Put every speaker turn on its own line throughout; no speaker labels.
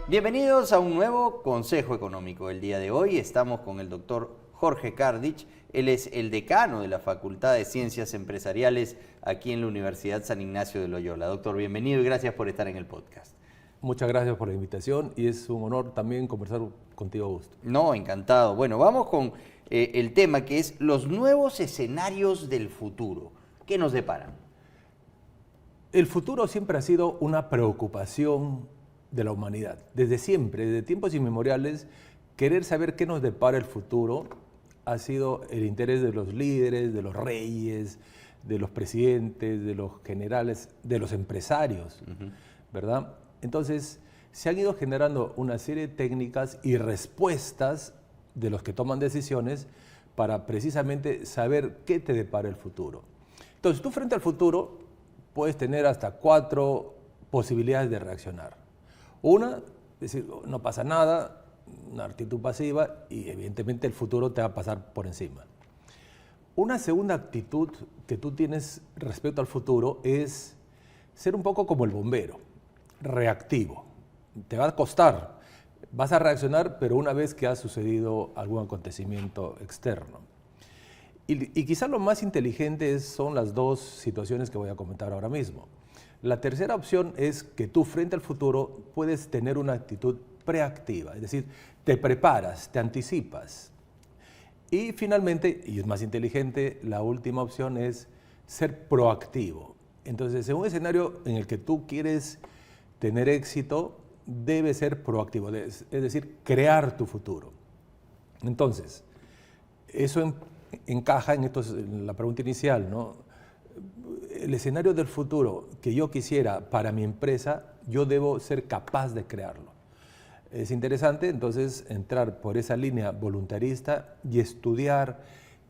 Bienvenidos a un nuevo Consejo Económico. El día de hoy estamos con el doctor Jorge Kardich. Él es el decano de la Facultad de Ciencias Empresariales aquí en la Universidad San Ignacio de Loyola. Doctor, bienvenido y gracias por estar en el podcast.
Muchas gracias por la invitación y es un honor también conversar contigo, Augusto.
No, encantado. Bueno, vamos con el tema que es los nuevos escenarios del futuro. ¿Qué nos deparan?
El futuro siempre ha sido una preocupación de la humanidad. Desde siempre, desde tiempos inmemoriales, querer saber qué nos depara el futuro ha sido el interés de los líderes, de los reyes, de los presidentes, de los generales, de los empresarios, ¿verdad? Entonces, se han ido generando una serie de técnicas y respuestas de los que toman decisiones para precisamente saber qué te depara el futuro. Entonces, tú frente al futuro puedes tener hasta 4 posibilidades de reaccionar. Una, decir, no pasa nada, una actitud pasiva y evidentemente el futuro te va a pasar por encima. Una segunda actitud que tú tienes respecto al futuro es ser un poco como el bombero, reactivo. Te va a costar, vas a reaccionar, pero una vez que ha sucedido algún acontecimiento externo. Y quizás lo más inteligente son las 2 situaciones que voy a comentar ahora mismo. La tercera opción es que tú frente al futuro puedes tener una actitud preactiva, es decir, te preparas, te anticipas. Y finalmente, y es más inteligente, la última opción es ser proactivo. Entonces, en un escenario en el que tú quieres tener éxito, debe ser proactivo, es decir, crear tu futuro. Entonces, eso encaja en la pregunta inicial, ¿no? El escenario del futuro que yo quisiera para mi empresa, yo debo ser capaz de crearlo. Es interesante entonces entrar por esa línea voluntarista y estudiar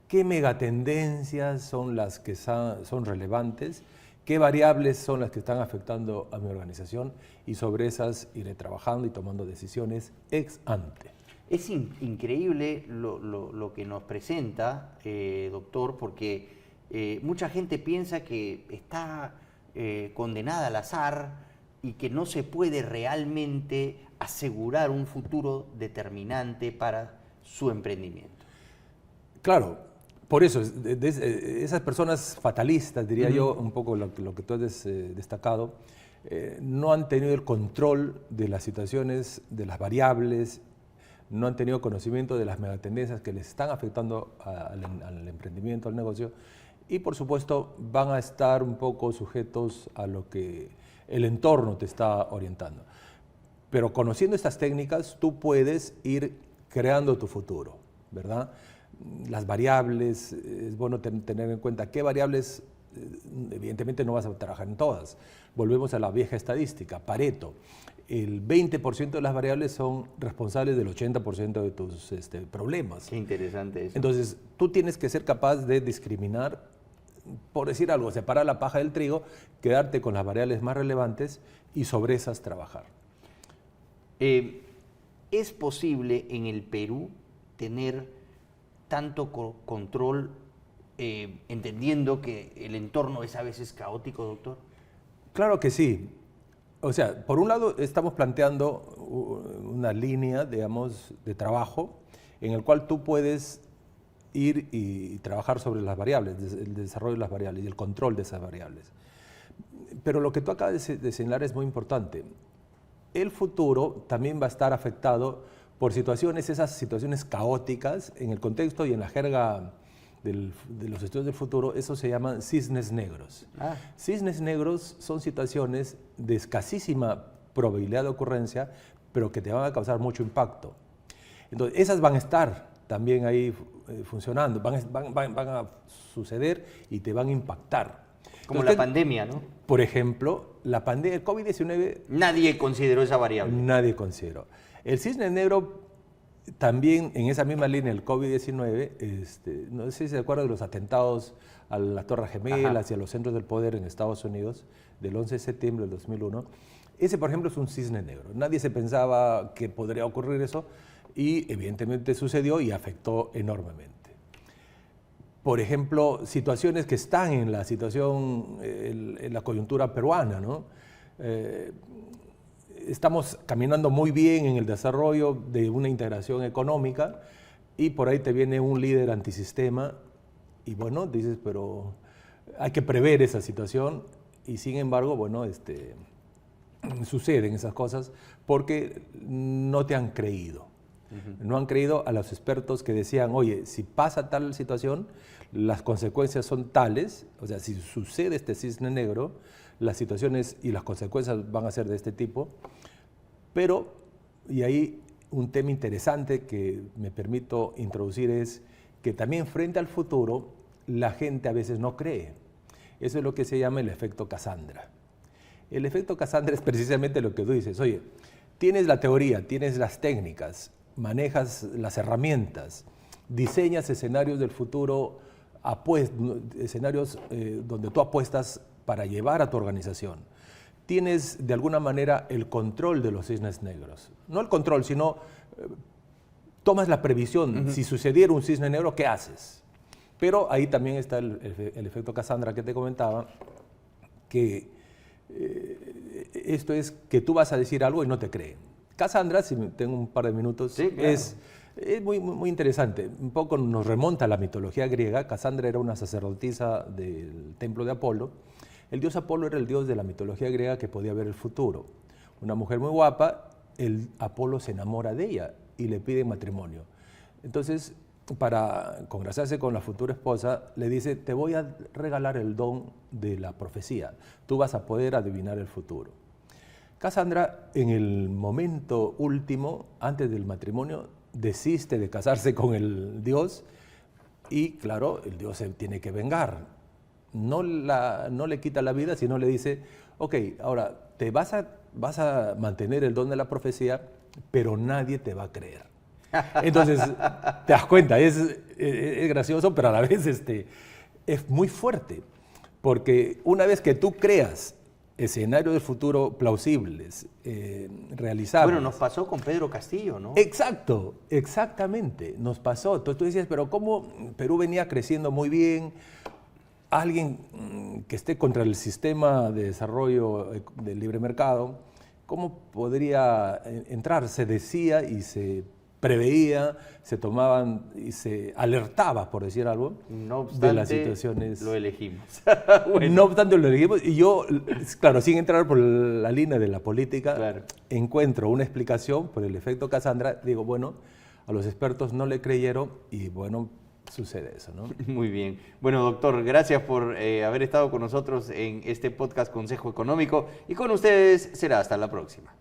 qué megatendencias son las que son relevantes, qué variables son las que están afectando a mi organización y sobre esas iré trabajando y tomando decisiones ex ante.
Es increíble lo que nos presenta, doctor, porque mucha gente piensa que está condenada al azar y que no se puede realmente asegurar un futuro determinante para su emprendimiento.
Claro, por eso, esas personas fatalistas, diría yo, un poco lo que tú has destacado, no han tenido el control de las situaciones, de las variables, no han tenido conocimiento de las megatendencias que les están afectando al emprendimiento, al negocio, y por supuesto van a estar un poco sujetos a lo que el entorno te está orientando. Pero conociendo estas técnicas, tú puedes ir creando tu futuro, ¿verdad? Las variables, es bueno tener en cuenta qué variables, evidentemente no vas a trabajar en todas. Volvemos a la vieja estadística, Pareto. El 20% de las variables son responsables del 80% de tus problemas.
Qué interesante eso.
Entonces, tú tienes que ser capaz de discriminar, por decir algo, separar la paja del trigo, quedarte con las variables más relevantes y sobre esas trabajar.
¿Es posible en el Perú tener tanto control, entendiendo que el entorno es a veces caótico, doctor?
Claro que sí. O sea, por un lado estamos planteando una línea, digamos, de trabajo en el cual tú puedes ir y trabajar sobre las variables, el desarrollo de las variables y el control de esas variables. Pero lo que tú acabas de señalar es muy importante. El futuro también va a estar afectado por esas situaciones caóticas en el contexto y en la jerga de los estudios del futuro. Eso se llaman cisnes negros. Cisnes negros son situaciones de escasísima probabilidad de ocurrencia, pero que te van a causar mucho impacto. Entonces, esas van a estar también ahí funcionando, van a suceder y te van a impactar.
Como la pandemia, ¿no?
Por ejemplo, la pandemia del COVID-19...
Nadie consideró esa variable.
Nadie consideró. El cisne negro también, en esa misma línea, el COVID-19, no sé si se acuerdan de los atentados a las Torres Gemelas y a los centros del poder en Estados Unidos, del 11 de septiembre del 2001. Ese, por ejemplo, es un cisne negro. Nadie se pensaba que podría ocurrir eso y evidentemente sucedió y afectó enormemente. Por ejemplo, situaciones que están en la situación, en la coyuntura peruana, ¿no? estamos caminando muy bien en el desarrollo de una integración económica y por ahí te viene un líder antisistema y bueno, dices, pero hay que prever esa situación y sin embargo, bueno, suceden esas cosas porque no te han creído. No han creído a los expertos que decían, oye, si pasa tal situación, las consecuencias son tales, o sea, si sucede este cisne negro, las situaciones y las consecuencias van a ser de este tipo, pero, y ahí un tema interesante que me permito introducir es que también frente al futuro, la gente a veces no cree. Eso es lo que se llama el efecto Cassandra. El efecto Cassandra es precisamente lo que tú dices, oye, tienes la teoría, tienes las técnicas, manejas las herramientas, diseñas escenarios del futuro, escenarios donde tú apuestas para llevar a tu organización. Tienes de alguna manera el control de los cisnes negros. No el control, sino tomas la previsión. Si sucediera un cisne negro, ¿qué haces? Pero ahí también está el efecto Cassandra que te comentaba, que esto es que tú vas a decir algo y no te creen. Cassandra, si tengo un par de minutos,
sí, claro.
es muy interesante. Un poco nos remonta a la mitología griega. Cassandra era una sacerdotisa del templo de Apolo. El dios Apolo era el dios de la mitología griega que podía ver el futuro. Una mujer muy guapa, el Apolo se enamora de ella y le pide matrimonio. Entonces, para congraciarse con la futura esposa, le dice, te voy a regalar el don de la profecía. Tú vas a poder adivinar el futuro. Cassandra, en el momento último, antes del matrimonio, desiste de casarse con el dios y, claro, el dios se tiene que vengar. No le quita la vida, sino le dice, ok, ahora te vas a mantener el don de la profecía, pero nadie te va a creer. Entonces, te das cuenta, es gracioso, pero a la vez es muy fuerte, porque una vez que tú creas escenarios del futuro plausibles, realizables.
Bueno, nos pasó con Pedro Castillo, ¿no?
Exacto, exactamente, nos pasó. Entonces tú decías, pero ¿cómo Perú venía creciendo muy bien? Alguien que esté contra el sistema de desarrollo del libre mercado, ¿cómo podría entrar? Se decía y se preveía, se tomaban y se alertaba, por decir algo,
no obstante,
de las situaciones.
Lo elegimos.
Bueno. No obstante, lo elegimos. Y yo, claro, sin entrar por la línea de la política, claro, encuentro una explicación por el efecto Cassandra. Digo, bueno, a los expertos no le creyeron y, bueno, sucede eso, ¿no?
Muy bien. Bueno, doctor, gracias por haber estado con nosotros en este podcast Consejo Económico y con ustedes será hasta la próxima.